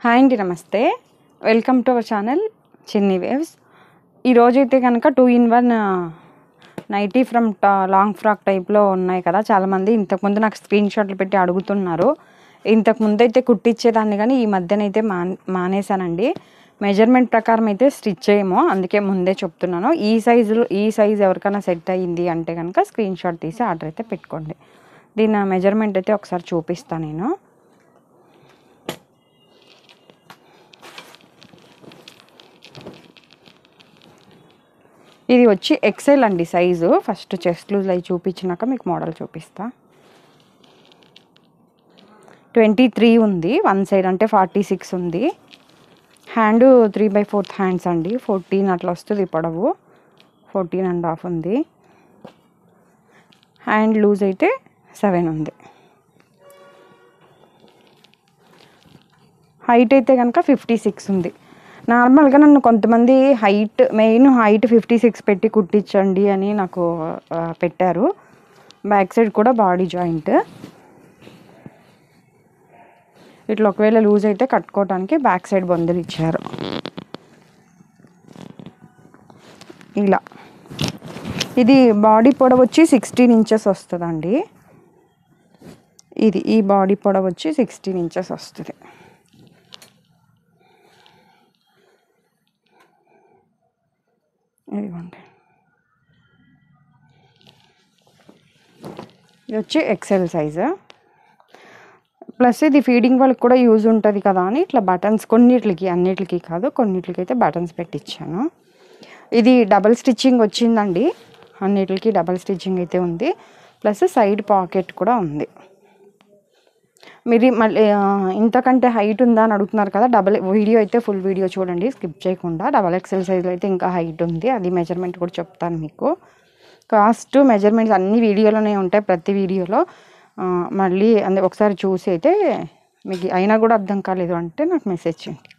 Hi అండి, నమస్తే. Welcome to our channel చిన్ని వేవ్స్. ఈరోజు అయితే కనుక 2-in-1 nightie from long frock టైప్లో ఉన్నాయి కదా. చాలామంది ఇంతకుముందు నాకు స్క్రీన్ షాట్లు పెట్టి అడుగుతున్నారు. ఇంతకుముందు అయితే కుట్టించేదాన్ని, కానీ ఈ మధ్యనైతే మానేశానండి. మెజర్మెంట్ ప్రకారం అయితే స్టిచ్ చేయము, అందుకే ముందే చెప్తున్నాను. ఈ సైజు ఎవరికైనా సెట్ అయ్యింది అంటే కనుక స్క్రీన్ షాట్ తీసి ఆర్డర్ అయితే పెట్టుకోండి. దీని మెజర్మెంట్ అయితే ఒకసారి చూపిస్తాను నేను. ఇది వచ్చి ఎక్సెల్ అండి సైజు. ఫస్ట్ చెస్ట్ లూజ్ అవి చూపించినాక మీకు మోడల్ చూపిస్తా. 23 ఉంది వన్ సైడ్, అంటే 46 ఉంది. హ్యాండ్ 3/4 హ్యాండ్స్ అండి, 14 అట్లా వస్తుంది పొడవు. 14.5 ఉంది. హ్యాండ్ లూజ్ అయితే 7 ఉంది. హైట్ అయితే కనుక 56 ఉంది. నార్మల్గా నన్ను కొంతమంది మెయిన్ హైట్ 56 పెట్టి కుట్టించండి అని నాకు పెట్టారు. బ్యాక్ సైడ్ కూడా బాడీ జాయింట్ ఇట్లా ఒకవేళ లూజ్ అయితే కట్టుకోవడానికి బ్యాక్ సైడ్ బొందలు ఇచ్చారు. ఇలా ఇది బాడీ పొడవు వచ్చి 16 ఇంచెస్ వస్తుందండి. ఈ బాడీ పొడవు వచ్చి 16 ఇంచెస్ వస్తుంది. ఇదిగోండి, ఇది వచ్చి ఎక్సెల్ సైజు. ప్లస్ ఇది ఫీడింగ్ వాళ్ళకి కూడా యూజ్ ఉంటుంది కదా అని ఇట్లా బటన్స్ కొన్నిటికి, అన్నిటికీ కాదు, కొన్నిటికి అయితే బటన్స్ పెట్టించాను. ఇది డబల్ స్టిచ్చింగ్ వచ్చిందండి, అన్నిటికి డబల్ స్టిచ్చింగ్ అయితే ఉంది. ప్లస్ సైడ్ పాకెట్ కూడా ఉంది. మీరు మళ్ళీ ఇంతకంటే హైట్ ఉందా అని అడుగుతున్నారు కదా. వీడియో అయితే ఫుల్ వీడియో చూడండి, స్కిప్ చేయకుండా. డబల్ ఎక్సెల్ సైజులో అయితే ఇంకా హైట్ ఉంది, అది మెజర్మెంట్ కూడా చెప్తాను మీకు. కాస్ట్ మెజర్మెంట్స్ అన్ని వీడియోలోనే ఉంటాయి, ప్రతి వీడియోలో. మళ్ళీ ఒకసారి చూసి అయితే మీకు అయినా కూడా అర్థం కాలేదు అంటే నాకు మెసేజ్ చేయండి.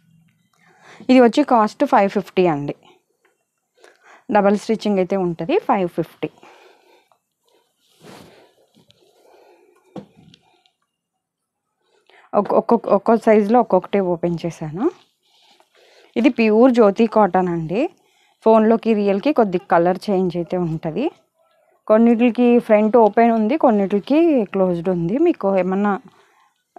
ఇది వచ్చి కాస్ట్ 550 అండి. డబల్ స్టిచ్చింగ్ అయితే ఉంటుంది, 550. ఒక్కొక్క సైజులో ఒక్కొక్కటే ఓపెన్ చేశాను. ఇది ప్యూర్ జ్యోతి కాటన్ అండి. ఫోన్లోకి రియల్కి కొద్ది కలర్ చేంజ్ అయితే ఉంటుంది. కొన్నిటికి ఫ్రంట్ ఓపెన్ ఉంది, కొన్నిటికి క్లోజ్డ్ ఉంది. మీకు ఏమన్నా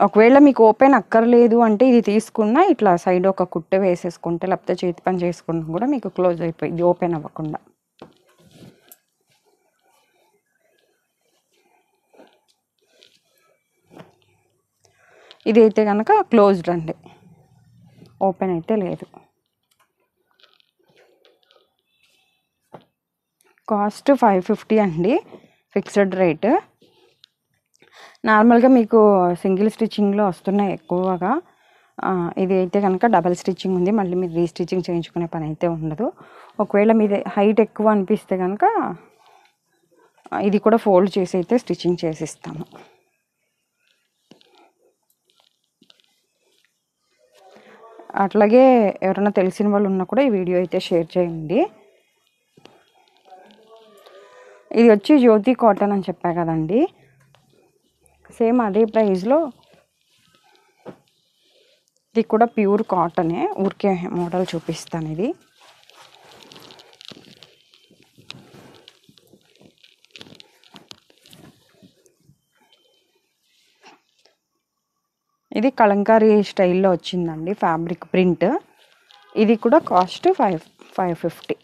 ఒకవేళ మీకు ఓపెన్ అక్కర్లేదు అంటే ఇది తీసుకున్నా ఇట్లా సైడ్ ఒక కుట్ట వేసేసుకుంటే, లేకపోతే చేతి పని చేసుకున్నా కూడా మీకు క్లోజ్ అయిపోయింది ఓపెన్ అవ్వకుండా. ఇది అయితే కనుక క్లోజ్డ్ అండి, ఓపెన్ అయితే లేదు. కాస్ట్ 550 అండి, ఫిక్స్డ్ రేట్. నార్మల్గా మీకు సింగిల్ స్టిచ్చింగ్లో వస్తున్నాయి ఎక్కువగా. ఇది అయితే కనుక డబల్ స్టిచ్చింగ్ ఉంది, మళ్ళీ మీరు రీస్టిచ్చింగ్ చేయించుకునే పని అయితే ఉండదు. ఒకవేళ మీది హైట్ ఎక్కువ అనిపిస్తే కనుక ఇది కూడా ఫోల్డ్ చేసి అయితే స్టిచ్చింగ్ చేసిస్తాము. అట్లాగే ఎవరైనా తెలిసిన వాళ్ళు ఉన్నా కూడా ఈ వీడియో అయితే షేర్ చేయండి. ఇది వచ్చి జ్యోతి కాటన్ అని చెప్పా కదండి, సేమ్ అదే ప్రైస్లో ఇది కూడా ప్యూర్ కాటనే. ఊరికే మోడల్ చూపిస్తాను. ఇది కలంకారీ స్టైల్లో వచ్చిందండి, ఫ్యాబ్రిక్ ప్రింట్. ఇది కూడా కాస్ట్ 550.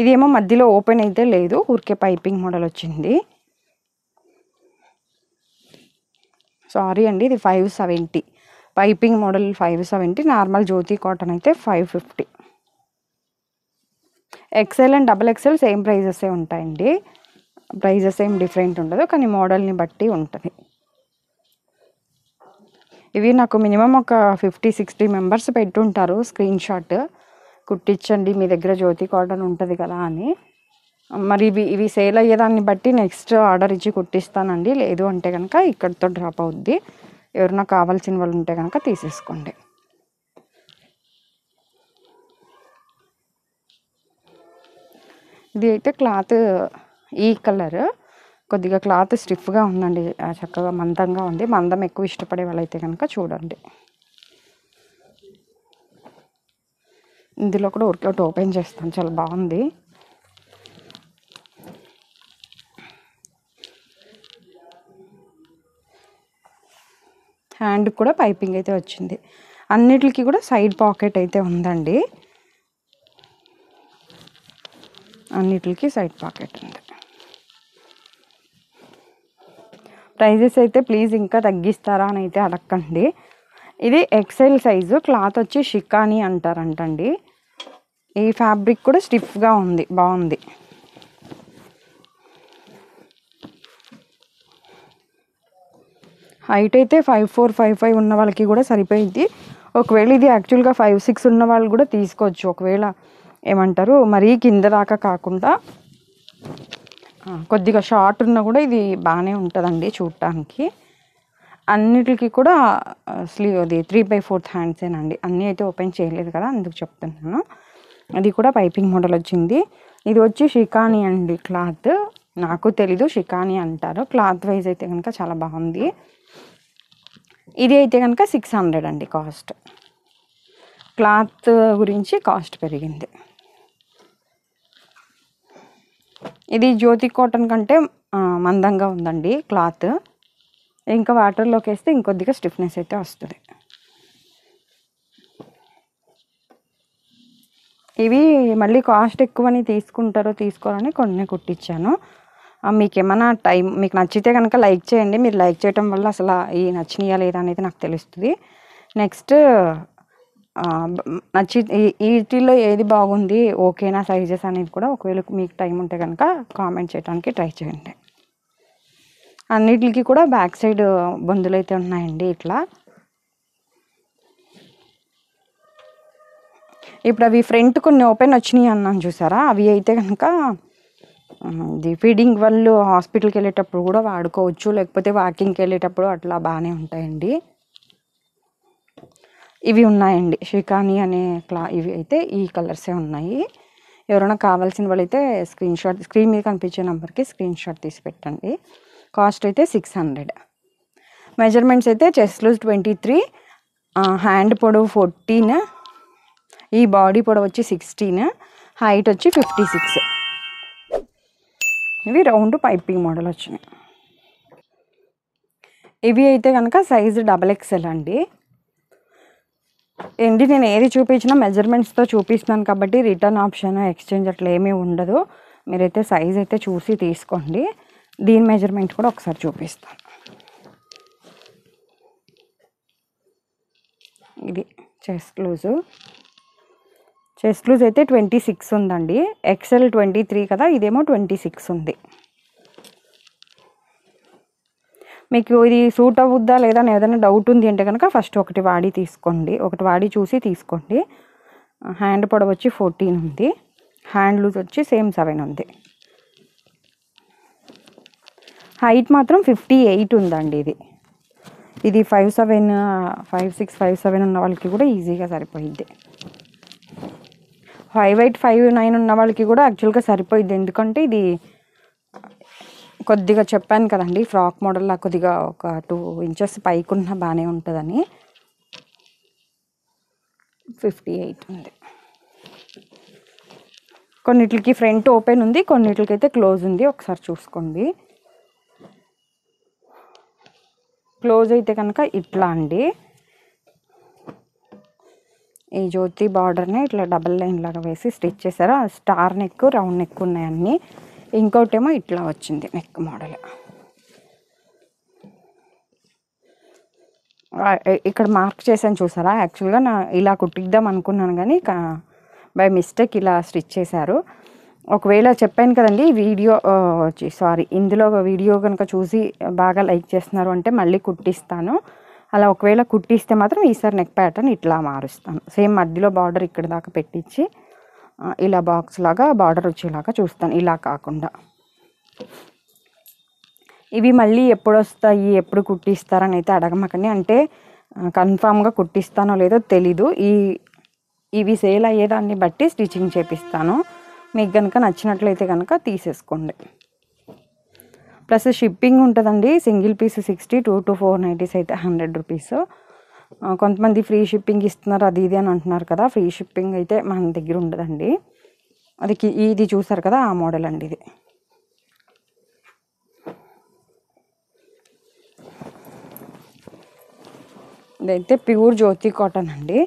ఇదేమో మధ్యలో ఓపెన్ అయితే లేదు, ఊరికే పైపింగ్ మోడల్ వచ్చింది. సారీ అండి, ఇది 570. Piping model 570, normal Jyoti cotton అయితే 550. Excel and double excel same ప్రైజెసే ఉంటాయండి, ప్రైజెస్ ఏం డిఫరెంట్ ఉండదు, కానీ మోడల్ని బట్టి ఉంటుంది. ఇవి నాకు మినిమం ఒక 50-60 మెంబర్స్ పెట్టుంటారు స్క్రీన్ షాట్, కుట్టించండి మీ దగ్గర జ్యోతి కాటన్ ఉంటుంది కదా అని. మరి ఇవి సేల్ అయ్యేదాన్ని బట్టి నెక్స్ట్ ఆర్డర్ ఇచ్చి కుట్టిస్తానండి. లేదు అంటే కనుక ఇక్కడితో డ్రాప్ అవుద్ది. ఎవరైనా కావాల్సిన వాళ్ళు ఉంటే కనుక తీసేసుకోండి. ఇది అయితే క్లాత్ ఈ కలర్, కొద్దిగా క్లాత్ స్టిఫ్గా ఉందండి, చక్కగా మందంగా ఉంది. మందం ఎక్కువ ఇష్టపడే వాళ్ళైతే కనుక చూడండి. ఇందులో కూడా ఒకటి ఓపెన్ చేస్తాను, చాలా బాగుంది. హ్యాండ్ కూడా పైపింగ్ అయితే వచ్చింది. అన్నిటికి కూడా సైడ్ పాకెట్ అయితే ఉందండి, అన్నిటికి సైడ్ పాకెట్ ఉంది. ప్రైజెస్ అయితే ప్లీజ్ ఇంకా తగ్గిస్తారా అని అయితే అడగండి. ఇది ఎక్సెల్ సైజు, క్లాత్ వచ్చి షికాని అంటారంటండి. ఈ ఫ్యాబ్రిక్ కూడా స్టిఫ్గా ఉంది, బాగుంది. హైట్ అయితే 5'4", 5'5" ఉన్న వాళ్ళకి కూడా సరిపోయింది. ఒకవేళ ఇది యాక్చువల్గా 5'6" ఉన్న వాళ్ళు కూడా తీసుకోవచ్చు. ఒకవేళ ఏమంటారు మరీ కింద దాకా కాకుండా కొద్దిగా షార్ట్ ఉన్నా కూడా ఇది బాగానే ఉంటుందండి చూడటానికి. అన్నిటికీ కూడా స్లీవ్ అది 3/4 హ్యాండ్సేనండి. అన్నీ అయితే ఓపెన్ చేయలేదు కదా, అందుకు చెప్తున్నాను. అది కూడా పైపింగ్ మోడల్ వచ్చింది. ఇది వచ్చి షికాని అండి క్లాత్, నాకు తెలీదు షికాని అంటారు. క్లాత్ వైజ్ అయితే కనుక చాలా బాగుంది. ఇది అయితే కనుక 600 అండి కాస్ట్. క్లాత్ గురించి కాస్ట్ పెరిగింది. ఇది జ్యోతి కాటన్ కంటే మందంగా ఉందండి క్లాత్. ఇంకా వాటర్లోకి వేస్తే ఇంకొద్దిగా స్టిఫ్నెస్ అయితే వస్తుంది. ఇవి మళ్ళీ కాస్ట్ ఎక్కువని తీసుకోరని కొన్ని కుట్టించాను. మీకు ఏమైనా మీకు నచ్చితే కనుక లైక్ చేయండి. మీరు లైక్ చేయటం వల్ల అసలు ఈ నచ్చినాయా లేదా అనేది నాకు తెలుస్తుంది. నెక్స్ట్ వీటిల్లో ఏది బాగుంది, ఓకేనా సైజెస్ అనేది కూడా ఒకవేళ మీకు టైం ఉంటే కనుక కామెంట్ చేయడానికి ట్రై చేయండి. అన్నిటికి కూడా బ్యాక్ సైడ్ బొందులు అయితే ఉన్నాయండి ఇట్లా. ఇప్పుడు అవి ఫ్రంట్ కొన్ని ఓపెన్ వచ్చినాయి అన్నాను చూసారా, అవి అయితే కనుక ఇది ఫీడింగ్ వాళ్ళు హాస్పిటల్కి వెళ్ళేటప్పుడు కూడా వాడుకోవచ్చు, లేకపోతే వాకింగ్కి వెళ్ళేటప్పుడు అట్లా బాగానే ఉంటాయండి. ఇవి ఉన్నాయండి షికాని అనే ఇవి అయితే ఈ కలర్సే ఉన్నాయి. ఎవరైనా కావాల్సిన వాళ్ళైతే స్క్రీన్ మీద కనిపించే నెంబర్కి స్క్రీన్ షాట్ తీసి పెట్టండి. కాస్ట్ అయితే 600. మెజర్మెంట్స్ అయితే చెస్ట్ లూజ్ 23, హ్యాండ్ పొడవు 14, ఈ బాడీ పొడవు వచ్చి 16, హైట్ వచ్చి 56. ఇవి రౌండ్ పైపింగ్ మోడల్ వచ్చినాయి. ఇవి అయితే కనుక సైజు XXL అండి. నేను ఏది చూపించినా మెజర్మెంట్స్తో చూపిస్తున్నాను కాబట్టి రిటర్న్ ఆప్షన్, ఎక్స్చేంజ్ అట్లా ఏమీ ఉండదు. మీరైతే సైజ్ అయితే చూసి తీసుకోండి. దీని మెజర్మెంట్ కూడా ఒకసారి చూపిస్తాను. ఇది చెస్ట్ లూజ్ అయితే 26 ఉందండి. XL 23 కదా, ఇదేమో 26 ఉంది. మీకు ఇది సూట్ అవుద్దా లేదా అని ఏదైనా డౌట్ ఉంది అంటే కనుక ఫస్ట్ ఒకటి వాడి చూసి తీసుకోండి. హ్యాండ్ పొడవు వచ్చి 14 ఉంది, హ్యాండ్ లూజ్ వచ్చి సేమ్ 7 ఉంది. హైట్ మాత్రం 58 ఉందండి. ఇది 5'7", 5'6", 5'7" ఉన్న వాళ్ళకి కూడా ఈజీగా సరిపోయిద్ది. 5'8", 5'9" ఉన్న వాళ్ళకి కూడా యాక్చువల్గా సరిపోయిద్ది. ఎందుకంటే ఇది కొద్దిగా చెప్పాను కదండి, ఫ్రాక్ మోడల్లా కొద్దిగా ఒక 2 ఇంచెస్ పైకి ఉన్న బాగానే ఉంటుందని. 58 ఉంది. కొన్నిటికి ఫ్రంట్ ఓపెన్ ఉంది, కొన్నిటికైతే క్లోజ్ ఉంది. ఒకసారి చూసుకోండి. క్లోజ్ అయితే కనుక ఇట్లా అండి, ఈ జ్యోతి బార్డర్ని ఇట్లా డబల్ లైన్ లాగా వేసి స్టిచ్ చేశారు. స్టార్ నెక్, రౌండ్ నెక్ ఉన్నాయి అన్నీ. ఇంకోటేమో ఇట్లా వచ్చింది నెక్ మోడల్. ఇక్కడ మార్క్ చేశాను చూసారా, యాక్చువల్గా ఇలా కుట్టిద్దాం అనుకున్నాను కానీ బై మిస్టేక్ ఇలా స్టిచ్ చేశారు. ఒకవేళ చెప్పాను కదండి ఇందులో వీడియో కనుక చూసి బాగా లైక్ చేస్తున్నారు అంటే మళ్ళీ కుట్టిస్తాను. అలా ఒకవేళ కుట్టిస్తే మాత్రం ఈసారి నెక్ ప్యాటర్న్ ఇట్లా మారుస్తాను. సేమ్ మధ్యలో బార్డర్ ఇక్కడ దాకా పెట్టించి ఇలా బాక్స్ లాగా బార్డర్ వచ్చేలాగా చూస్తాను, ఇలా కాకుండా. ఇవి మళ్ళీ ఎప్పుడు వస్తాయి, ఎప్పుడు కుట్టిస్తారని అయితే అడగమాకండి. అంటే కన్ఫామ్గా కుట్టిస్తానో లేదో తెలీదు. ఇవి సేల్ అయ్యేదాన్ని బట్టి స్టిచ్చింగ్ చేపిస్తాను. మీకు కనుక నచ్చినట్లయితే కనుక తీసేసుకోండి. ప్లస్ షిప్పింగ్ ఉంటుందండి. సింగిల్ పీస్ 60, 2 to 4 నైటీస్ అయితే 100 రూపీస్. కొంతమంది ఫ్రీ షిప్పింగ్ ఇస్తున్నారు అది ఇది అని అంటున్నారు కదా. ఫ్రీ షిప్పింగ్ అయితే మన దగ్గర ఉండదండి. ఇది చూసారు కదా, ఆ మోడల్ అండి ఇది. ఇదైతే ప్యూర్ జ్యోతి కాటన్ అండి.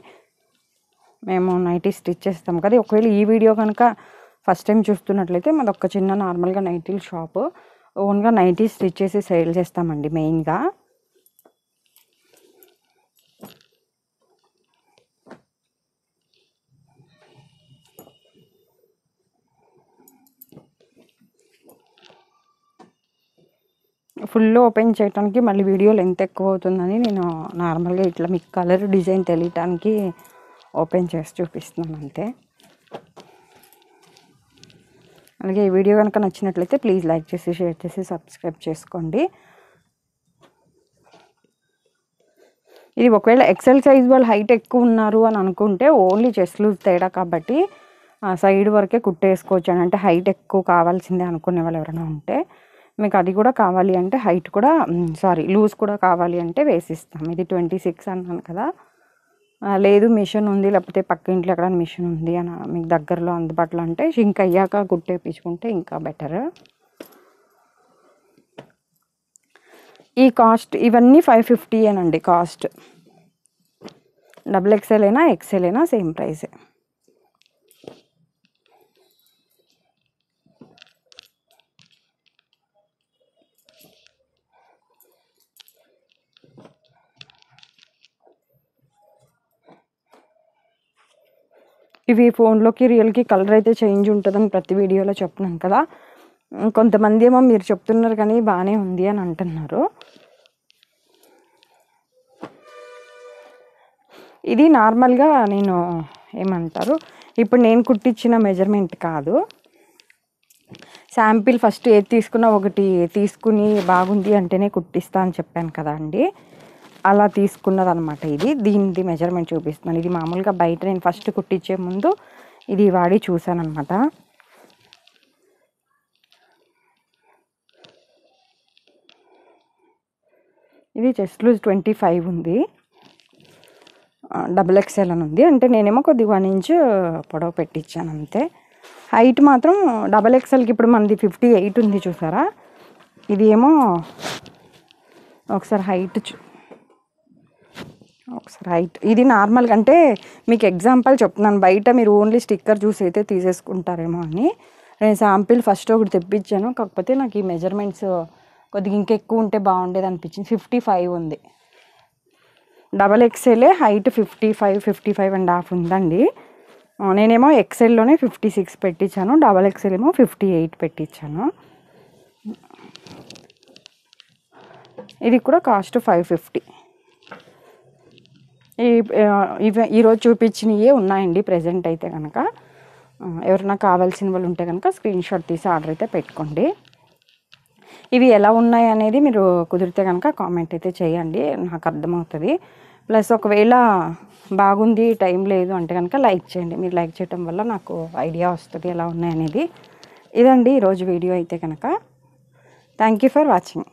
మేము నైటీ స్టిచ్ చేస్తాం కదా. ఒకవేళ ఈ వీడియో కనుక ఫస్ట్ టైం చూస్తున్నట్లయితే మాది ఒక చిన్న నార్మల్గా నైటీల షాపు. ఓన్గా నైటీ స్టిచ్ చేసి సేల్ చేస్తామండి మెయిన్గా. ఫుల్ ఓపెన్ చేయడానికి మళ్ళీ వీడియో లెంత్ ఎక్కువ అవుతుందని నేను నార్మల్గా ఇట్లా మీకు కలర్ డిజైన్ తెలియటానికి ఓపెన్ చేసి చూపిస్తున్నాను అంతే. అలాగే ఈ వీడియో కనుక నచ్చినట్లయితే ప్లీజ్ లైక్ చేసి, షేర్ చేసి, సబ్స్క్రైబ్ చేసుకోండి. ఇది ఒకవేళ ఎక్సెల్ సైజ్ వాళ్ళు హైట్ ఎక్కువ ఉన్నారు అని అనుకుంటే ఓన్లీ చెస్ట్ లూజ్ తేడా కాబట్టి సైడ్ వరకే కుట్టేసుకోవచ్చు అని. అంటే హైట్ ఎక్కువ కావాల్సిందే అనుకునే వాళ్ళు ఎవరైనా ఉంటే, మీకు అది కూడా కావాలి అంటే హైట్ కూడా లూజ్ కూడా కావాలి అంటే వేసిస్తాం. ఇది 26 అన్నాను కదా. లేదు మిషన్ ఉంది, లేకపోతే పక్క ఇంట్లో ఎక్కడ మిషన్ ఉంది అని మీకు దగ్గరలో అందుబాటులో అంటే ఇంక అయ్యాక కుట్టేపించుకుంటే ఇంకా బెటర్. ఈ కాస్ట్ ఇవన్నీ 550 ఏనండి కాస్ట్. XXL అయినా XL అయినా సేమ్ ప్రైసే. ఇవి ఫోన్లోకి రియల్కి కలర్ అయితే చేంజ్ ఉంటుందని ప్రతి వీడియోలో చెప్తున్నాను కదా. కొంతమంది ఏమో మీరు చెప్తున్నారు కానీ బాగానే ఉంది అని అంటున్నారు. ఇది నార్మల్గా నేను ఏమంటారు, ఇప్పుడు నేను కుట్టించిన మెజర్మెంట్ కాదు. శాంపిల్ ఫస్ట్ ఏది తీసుకున్నా ఒకటి తీసుకుని బాగుంది అంటేనే కుట్టిస్తా అని చెప్పాను కదా అండి. అలా తీసుకున్నది అనమాట ఇది. దీనిది మెజర్మెంట్ చూపిస్తున్నాను. ఇది మామూలుగా బయట నేను ఫస్ట్ కుట్టించే ముందు ఇది వాడి చూసాను అనమాట. ఇది చెస్ట్ లూజ్ 25 ఉంది, XXL అని ఉంది. అంటే నేనేమో కొద్దిగా 1 ఇంచ్ పొడవు పెట్టించాను అంతే. హైట్ మాత్రం XXLకి ఇప్పుడు మనది 58 ఉంది చూసారా. ఇది ఏమో ఒకసారి హైట్ ఇది నార్మల్గా అంటే మీకు ఎగ్జాంపుల్ చెప్తున్నాను. బయట మీరు ఓన్లీ స్టిక్కర్ చూసి అయితే తీసేసుకుంటారేమో అని నేను శాంపిల్ ఫస్ట్ ఒకటి తెప్పించాను. కాకపోతే నాకు ఈ మెజర్మెంట్స్ కొద్దిగా ఇంకెక్కువ ఉంటే బాగుండేది అనిపించింది. 55 ఉంది. XXL హైట్ 55.5 ఉందండి. నేనేమో XLలోనే 56 పెట్టించాను, XXL ఏమో 58 పెట్టించాను. ఇది కూడా కాస్ట్ 550. ఈరోజు చూపించినవే ఉన్నాయండి ప్రజెంట్ అయితే కనుక. ఎవరైనా కావాల్సిన వాళ్ళు ఉంటే కనుక స్క్రీన్ షాట్ తీసి ఆర్డర్ అయితే పెట్టుకోండి. ఇవి ఎలా ఉన్నాయి అనేది మీరు కుదిరితే కనుక కామెంట్ అయితే చేయండి, నాకు అర్థమవుతుంది. ప్లస్ ఒకవేళ బాగుంది టైం లేదు అంటే కనుక లైక్ చేయండి. మీరు లైక్ చేయడం వల్ల నాకు ఐడియా వస్తుంది ఎలా ఉన్నాయి అనేది. ఇదండి ఈరోజు వీడియో అయితే కనుక. Thank you for watching.